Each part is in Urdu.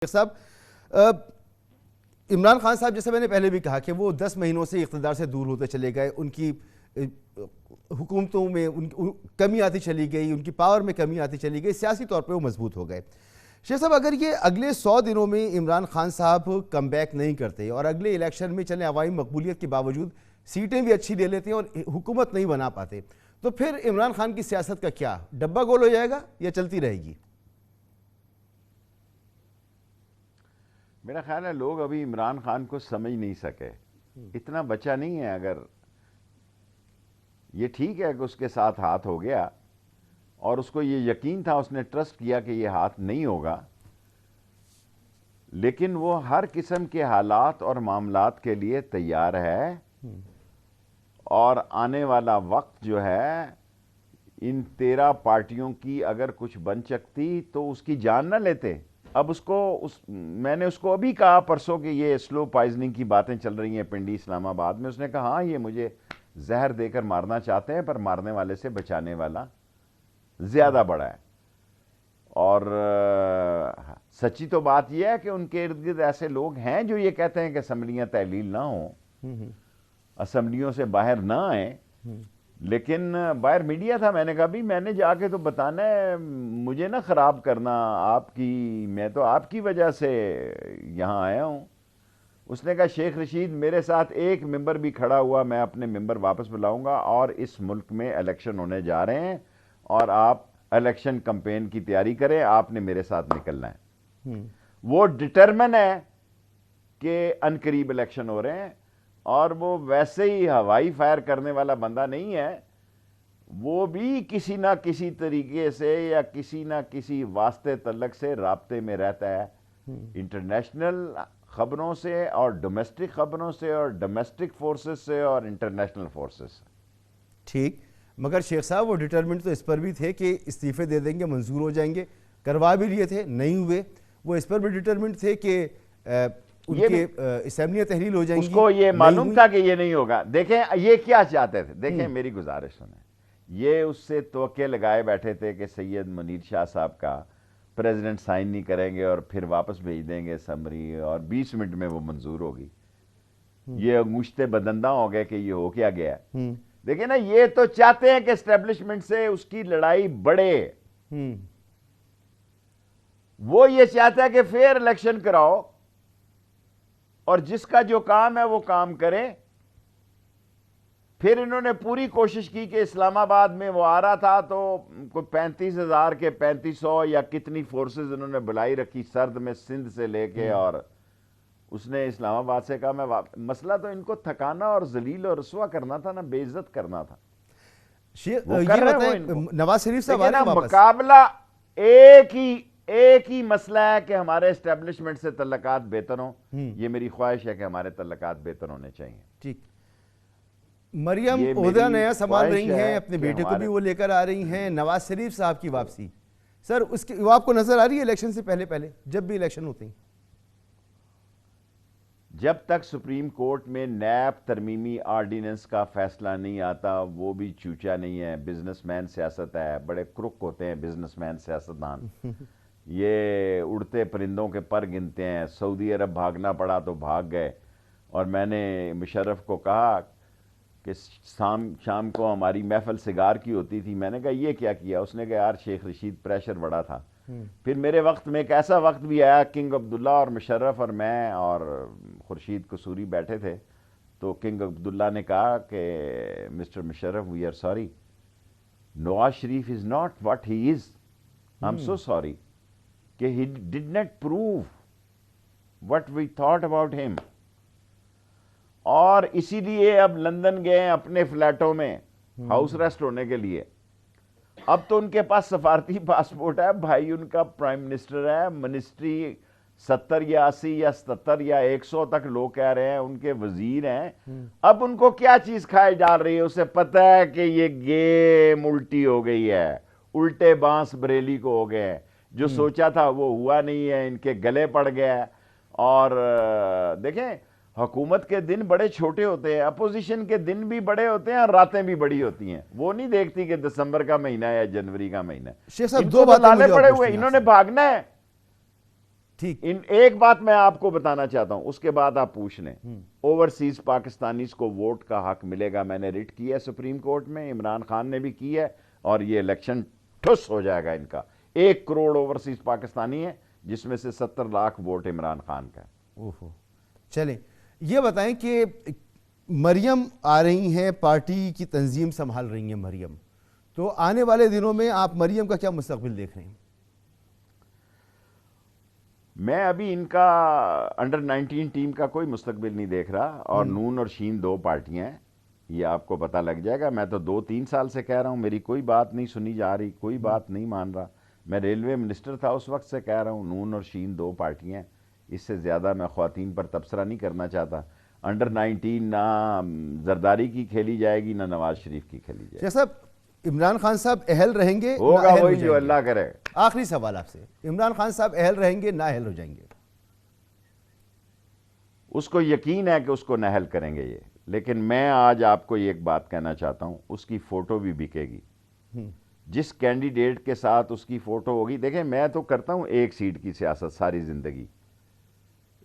صاحب عمران خان صاحب جیسے میں نے پہلے بھی کہا کہ وہ 10 مہینوں سے اقتدار سے دور ہوتے چلے گئے، ان کی حکومتوں میں کمی آتی چلی گئی، ان کی پاور میں کمی آتی چلی گئی، سیاسی طور پہ وہ مضبوط ہو گئے۔ شیخ صاحب اگر یہ اگلے 100 دنوں میں عمران خان صاحب کم بیک نہیں کرتے اور اگلے الیکشن میں چلیں عوامی مقبولیت کے باوجود سیٹیں بھی اچھی لے لیتے ہیں اور حکومت نہیں بنا پاتے، تو پھر عمران خان کی سیاست کا کیا ڈبہ گول ہو جائے گا یا چلتی رہے گی؟ میرا خیال ہے لوگ ابھی عمران خان کو سمجھ نہیں سکے، اتنا بچہ نہیں ہے۔ اگر یہ ٹھیک ہے کہ اس کے ساتھ ہاتھ ہو گیا اور اس کو یہ یقین تھا، اس نے ٹرسٹ کیا کہ یہ ہاتھ نہیں ہوگا، لیکن وہ ہر قسم کے حالات اور معاملات کے لیے تیار ہے، اور آنے والا وقت جو ہے ان 13 پارٹیوں کی اگر کچھ بن چکتی تو اس کی جان نہ لیتے۔ اب میں نے اس کو ابھی کہا پرسوں کہ یہ سلو پائزننگ کی باتیں چل رہی ہیں پنڈی اسلام آباد میں، اس نے کہا ہاں یہ مجھے زہر دے کر مارنا چاہتے ہیں، پر مارنے والے سے بچانے والا زیادہ بڑا ہے۔ اور سچی تو بات یہ ہے کہ ان کے ارد گرد ایسے لوگ ہیں جو یہ کہتے ہیں کہ اسمبلیاں تحلیل نہ ہوں، اسمبلیوں سے باہر نہ آئیں، لیکن باہر میڈیا تھا، میں نے کہا بھی میں نے جا کے تو بتانا ہے، مجھے نہ خراب کرنا آپ کی، میں تو آپ کی وجہ سے یہاں آیا ہوں۔ اس نے کہا شیخ رشید میرے ساتھ ایک ممبر بھی کھڑا ہوا میں اپنے ممبر واپس بلاؤں گا، اور اس ملک میں الیکشن ہونے جا رہے ہیں اور آپ الیکشن کمپین کی تیاری کریں، آپ نے میرے ساتھ نکلنا ہے۔ وہ ڈٹرمن ہے کہ انقریب الیکشن ہو رہے ہیں، اور وہ ویسے ہی ہوائی فائر کرنے والا بندہ نہیں ہے، وہ بھی کسی نہ کسی طریقے سے یا کسی نہ کسی واسطے تعلق سے رابطے میں رہتا ہے، انٹرنیشنل خبروں سے اور ڈومیسٹک خبروں سے اور ڈومیسٹک فورسز سے اور انٹرنیشنل فورسز سے۔ ٹھیک، مگر شیخ صاحب وہ ڈٹرمنٹ تو اس پر بھی تھے کہ استعفے دے دیں گے، منظور ہو جائیں گے، کروا بھی لیے تھے، نہیں ہوئے۔ وہ اس پر بھی ڈٹرمنٹ تھے کہ ان کے اسمبلیاں تحلیل ہو جائیں گی، اس کو یہ معلوم تھا کہ یہ نہیں ہوگا۔ دیکھیں یہ کیا چاہتے تھے، دیکھیں میری گزارش سنیں، یہ اس سے توقع لگائے بیٹھے تھے کہ سید منیر شاہ صاحب کا پریزیڈنٹ سائن نہیں کریں گے اور پھر واپس بھیج دیں گے سمری، اور 20 منٹ میں وہ منظور ہوگی۔ یہ انگوشتے بدندہ ہو گئے کہ یہ ہو کیا گیا۔ دیکھیں نا، یہ تو چاہتے ہیں کہ اسٹیبلشمنٹ سے اس کی لڑائی بڑھے، وہ یہ چاہتا ہے کہ فیئر الیکشن کراؤ اور جس کا جو کام ہے وہ کام کرے۔ پھر انہوں نے پوری کوشش کی کہ اسلام آباد میں وہ آ رہا تھا تو کوئی 35,000 کے 3500 یا کتنی فورسز انہوں نے بلائی رکھی سرد میں، سندھ سے لے کے، اور اس نے اسلام آباد سے کہا میں مسئلہ تو ان کو تھکانا اور ذلیل اور رسوا کرنا تھا نا، بے عزت کرنا تھا۔ نواز شریف صاحب مقابلہ ایک ہی مسئلہ ہے کہ ہمارے اسٹیبلشمنٹ سے تعلقات بہتر ہوں، یہ میری خواہش ہے کہ ہمارے تعلقات بہتر ہونے چاہیے۔ ٹھیک، مریم عہدہ نیا سنبھال رہی ہیں، اپنے بیٹے کو بھی وہ لے کر آ رہی ہیں، نواز شریف صاحب کی واپسی، سر اس کی وہ آپ کو نظر آ رہی ہے الیکشن سے پہلے جب بھی الیکشن ہوتے ہیں؟ جب تک سپریم کورٹ میں نیب ترمیمی آرڈیننس کا فیصلہ نہیں آتا، وہ بھی چوچا نہیں ہے، بزنس مین سیاست ہے، بڑے کرک ہوتے ہیں بزنس مین سیاستدان، یہ اڑتے پرندوں کے پر گنتے ہیں۔ سعودی عرب بھاگنا پڑا تو بھاگ گئے، اور میں نے مشرف کو کہا کہ شام کو ہماری محفل سگار کی ہوتی تھی، میں نے کہا یہ کیا کیا؟ اس نے کہا یار شیخ رشید پریشر بڑا تھا۔ پھر میرے وقت میں ایک ایسا وقت بھی آیا، کنگ عبداللہ اور مشرف اور میں اور خورشید قصوری بیٹھے تھے، تو کنگ عبداللہ نے کہا کہ mister Musharraf we are sorry, Nawaz Sharif is not what he is, I am so sorry کہ he did not prove what we thought about him. اور اسی لیے اب لندن گئے ہیں اپنے فلیٹوں میں ہاؤس ریسٹ ہونے کے لیے۔ اب تو ان کے پاس سفارتی پاسپورٹ ہے، بھائی ان کا پرائم منسٹر ہے، منسٹری 70 یا 80 یا 77 یا 100 تک لوگ کہہ رہے ہیں ان کے وزیر ہیں۔ اب ان کو کیا چیز کھائے ڈال رہی ہے؟ اسے پتہ ہے کہ یہ گیم الٹی ہو گئی ہے، الٹے بانس بریلی کو ہو گئے، جو سوچا تھا وہ ہوا نہیں ہے، ان کے گلے پڑ گیا۔ اور دیکھیں حکومت کے دن بڑے چھوٹے ہوتے ہیں، اپوزیشن کے دن بھی بڑے ہوتے ہیں اور راتیں بھی بڑی ہوتی ہیں، وہ نہیں دیکھتی کہ دسمبر کا مہینہ ہے یا جنوری کا مہینہ ہے۔ شیخ صاحب دو باتیں لالے پڑے ہوئے، انہوں نے بھاگنا ہے۔ ٹھیک ایک بات میں آپ کو بتانا چاہتا ہوں، اس کے بعد آپ پوچھ لیں، اوورسیز پاکستانیز کو ووٹ کا حق ملے گا، میں نے ریٹ کی ہے سپریم کورٹ میں، عمران خان نے بھی کی ہے، اور یہ الیکشن ٹھس ہو جائے گا ان کا۔ 1 کروڑ اوورسیز پاکستانی ہے، جس میں سے 70 لاکھ ووٹ عمران خان کا ہے۔ اوہو، چلیں یہ بتائیں کہ مریم آ رہی ہیں، پارٹی کی تنظیم سنبھال رہی ہیں مریم، تو آنے والے دنوں میں آپ مریم کا کیا مستقبل دیکھ رہے ہیں؟ میں ابھی ان کا انڈر 19 ٹیم کا کوئی مستقبل نہیں دیکھ رہا، اور نون اور شین 2 پارٹیاں ہیں، یہ آپ کو پتہ لگ جائے گا۔ میں تو 2-3 سال سے کہہ رہا ہوں، میری کوئی بات نہیں سنی جا رہی، کوئی بات نہیں مان رہا۔ میں ریلوے منسٹر تھا اس وقت سے کہہ رہا ہوں، نون اور شین 2 پارٹیاں ہیں، اس سے زیادہ میں خواتین پر تبصرہ نہیں کرنا چاہتا۔ انڈر 19 نہ زرداری کی کھیلی جائے گی، نہ نواز شریف کی کھیلی جائے گی۔ شیخ صاحب، عمران خان صاحب اہل رہیں گے ہوگا نااہل ہو وہی جائیں جو گے؟ اللہ کرے۔ آخری سوال آپ سے، عمران خان صاحب اہل رہیں گے نااہل ہو جائیں گے؟ اس کو یقین ہے کہ اس کو نہل کریں گے یہ، لیکن میں آج آپ کو ایک بات کہنا چاہتا ہوں، اس کی فوٹو بھی بکے گی۔ جس کینڈیڈیٹ کے ساتھ اس کی فوٹو ہوگی، دیکھیں میں تو کرتا ہوں 1 سیٹ کی سیاست ساری زندگی،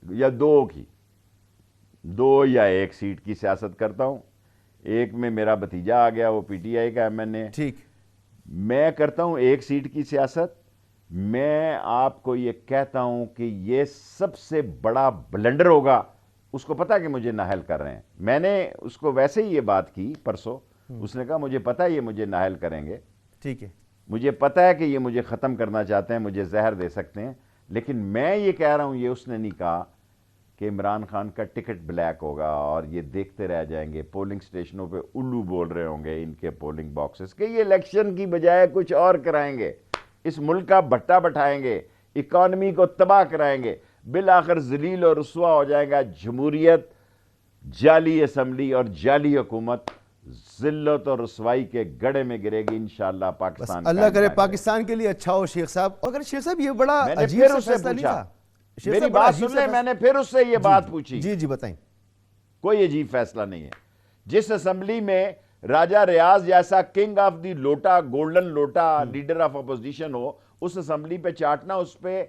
یا 2 کی، 2 یا 1 سیٹ کی سیاست کرتا ہوں۔ ایک میں میرا بھتیجا آ گیا، وہ پی ٹی آئی کا ایم این اے۔ ٹھیک، میں کرتا ہوں 1 سیٹ کی سیاست۔ میں آپ کو یہ کہتا ہوں کہ یہ سب سے بڑا بلنڈر ہوگا۔ اس کو پتا کہ مجھے نااہل کر رہے ہیں، میں نے اس کو ویسے ہی یہ بات کی پرسوں، اس نے کہا مجھے پتا ہے یہ مجھے نااہل کریں گے، ٹھیک ہے، مجھے پتا ہے کہ یہ مجھے ختم کرنا چاہتے ہیں، مجھے زہر دے سکتے ہیں، لیکن میں یہ کہہ رہا ہوں، یہ اس نے نہیں کہا کہ عمران خان کا ٹکٹ بلیک ہوگا اور یہ دیکھتے رہ جائیں گے، پولنگ سٹیشنوں پہ الو بول رہے ہوں گے ان کے پولنگ باکسز کہ یہ الیکشن کی بجائے کچھ اور کرائیں گے، اس ملک کا بھٹا بٹھائیں گے، اکانومی کو تباہ کرائیں گے، بالآخر ذلیل اور رسوا ہو جائے گا جمہوریت، جعلی اسمبلی اور جعلی حکومت ذلت اور رسوائی کے گڑھے میں گرے گی انشاءاللہ بس پاکستان۔ اللہ کرے پاکستان کے لیے اچھا ہو شیخ صاحب۔ اگر شیخ صاحب یہ بڑا میں نے عجیب پھر سا اس سے فیصلہ نہیں پوچھا، تھا، شیخ میری صاحب بڑا بات عجیب سن سا لیں، میں نے پھر اس سے یہ بات پوچھی۔ جی بتائیں۔ کوئی عجیب فیصلہ نہیں ہے۔ جس اسمبلی میں راجہ ریاض جیسا کنگ آف دی لوٹا، گولڈن لوٹا، لیڈر آف اپوزیشن ہو، اس اسمبلی پہ چاٹنا، اس پہ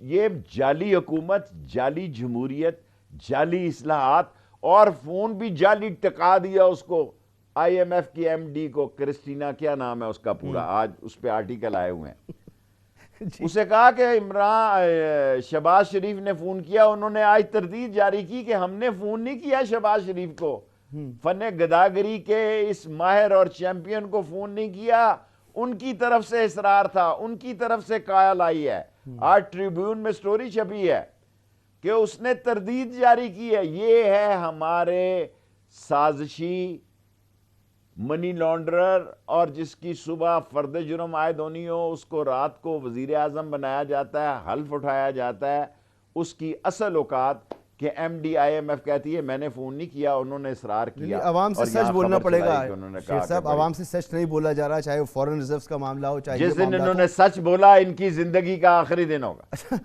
یہ جعلی حکومت، جعلی جمہوریت، جعلی اصلاحات، اور فون بھی جعلی ٹکا دیا اس کو، آئی ایم ایف کی ایم ڈی کو، کرسٹینا کیا نام ہے اس کا پورا، آج اس پہ آرٹیکل آئے ہوئے ہیں۔ اسے کہا کہ شہباز شریف نے فون کیا، انہوں نے آج تردید جاری کی کہ ہم نے فون نہیں کیا شہباز شریف کو، فن گداگری کے اس ماہر اور چیمپئن کو فون نہیں کیا، ان کی طرف سے اصرار تھا، ان کی طرف سے کال آئی ہے۔ آج ٹریبیون میں سٹوری چھپی ہے کہ اس نے تردید جاری کی ہے۔ یہ ہے ہمارے سازشی منی لانڈرر، اور جس کی صبح فرد جرم عائد ہونی ہو اس کو رات کو وزیر اعظم بنایا جاتا ہے، حلف اٹھایا جاتا ہے۔ اس کی اصل اوقات کہ M D I M F کہتی ہے میں نے فون نہیں کیا، انہوں نے اصرار کیا، عوام سے اور سچ یہاں بولنا خبر پڑے گا چلائی کہ انہوں نے کہا شیخ صاحب، کہ عوام سے سچ نہیں بولا جا رہا، چاہے وہ فورن ریزروز کا معاملہ ہو، چاہے یہ جس دن معاملات انہوں ہو۔ نے سچ بولا ان کی زندگی کا آخری دن ہوگا۔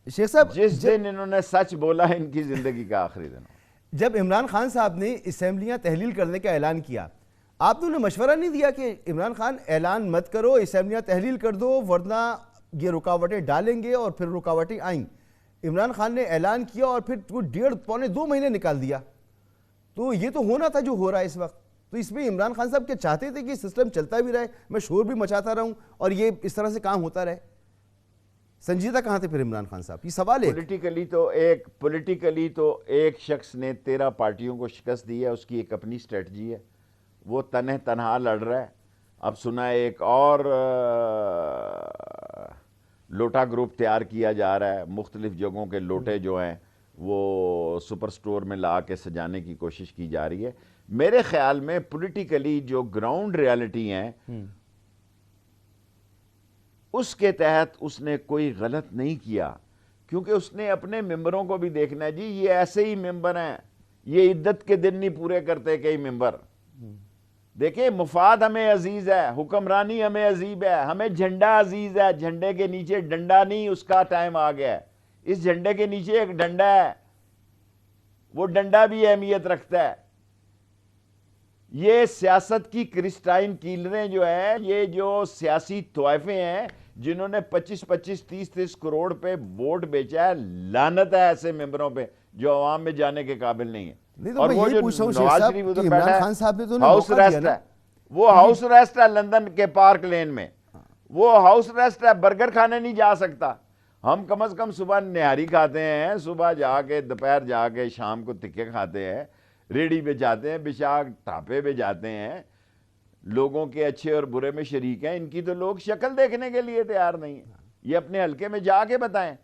شیخ صاحب، جس دن انہوں نے سچ بولا ان کی زندگی کا آخری دن ہوگا۔ جب عمران خان صاحب نے اسمبلیاں تحلیل کرنے کا اعلان کیا، آپ نے انہیں مشورہ نہیں دیا کہ عمران خان اعلان مت کرو، اسمبلیاں تحلیل کر دو، ورنہ یہ رکاوٹیں ڈالیں گے، اور پھر رکاوٹیں آئیں؟ عمران خان نے اعلان کیا اور پھر وہ 1.5-2 مہینے نکال دیا، تو یہ تو ہونا تھا جو ہو رہا ہے اس وقت۔ تو اس میں عمران خان صاحب کیا چاہتے تھے کہ سسٹم چلتا بھی رہے، میں شور بھی مچاتا رہوں اور یہ اس طرح سے کام ہوتا رہے؟ سنجیدہ کہاں تھے پھر عمران خان صاحب؟ یہ سوال ہے۔ پولیٹیکلی تو ایک شخص نے 13 پارٹیوں کو شکست دی ہے، اس کی ایک اپنی سٹریٹجی ہے، وہ تنہا لڑ رہا ہے۔ اب سنا ہے ایک اور لوٹا گروپ تیار کیا جا رہا ہے، مختلف جگہوں کے لوٹے جو ہیں وہ سپر سٹور میں لا کے سجانے کی کوشش کی جا رہی ہے۔ میرے خیال میں پولیٹیکلی جو گراؤنڈ ریالٹی ہیں اس کے تحت اس نے کوئی غلط نہیں کیا، کیونکہ اس نے اپنے ممبروں کو بھی دیکھنا ہے۔ جی یہ ایسے ہی ممبر ہیں، یہ عدت کے دن نہیں پورے کرتے کئی ممبر۔ دیکھیں مفاد ہمیں عزیز ہے، حکمرانی ہمیں عزیز ہے، ہمیں جھنڈا عزیز ہے، جھنڈے کے نیچے ڈنڈا نہیں، اس کا ٹائم آ گیا ہے۔ اس جھنڈے کے نیچے ایک ڈنڈا ہے، وہ ڈنڈا بھی اہمیت رکھتا ہے۔ یہ سیاست کی کرسٹائن کیلریں جو ہیں، یہ جو سیاسی طوائفیں ہیں، جنہوں نے 25-30 کروڑ پہ ووٹ بیچا ہے. لعنت ہے ایسے ممبروں پہ جو عوام میں جانے کے قابل نہیں ہے. نہیں تو اور میں وہ یہی جو پوچھ رہا ہوں شیخ نواز صاحب شریف کہ ادھر عمران بیٹھا خان صاحب نے تو ہے, انہیں ہاؤس موقع دیا ریسٹ نا. ہے, وہ ہاؤس ریسٹ ہے لندن کے پارک لین میں, وہ ہاؤس ریسٹ ہے, برگر کھانے نہیں جا سکتا. ہم کم از کم صبح نہاری کھاتے ہیں, صبح جا کے دوپہر جا کے شام کو تکے کھاتے ہیں, ریڑھی پہ جاتے ہیں, بشاک ٹھاپے پہ جاتے ہیں, لوگوں کے اچھے اور برے میں شریک ہیں. ان کی تو لوگ شکل دیکھنے کے لیے تیار نہیں ہیں. یہ اپنے حلقے میں جا کے بتائیں.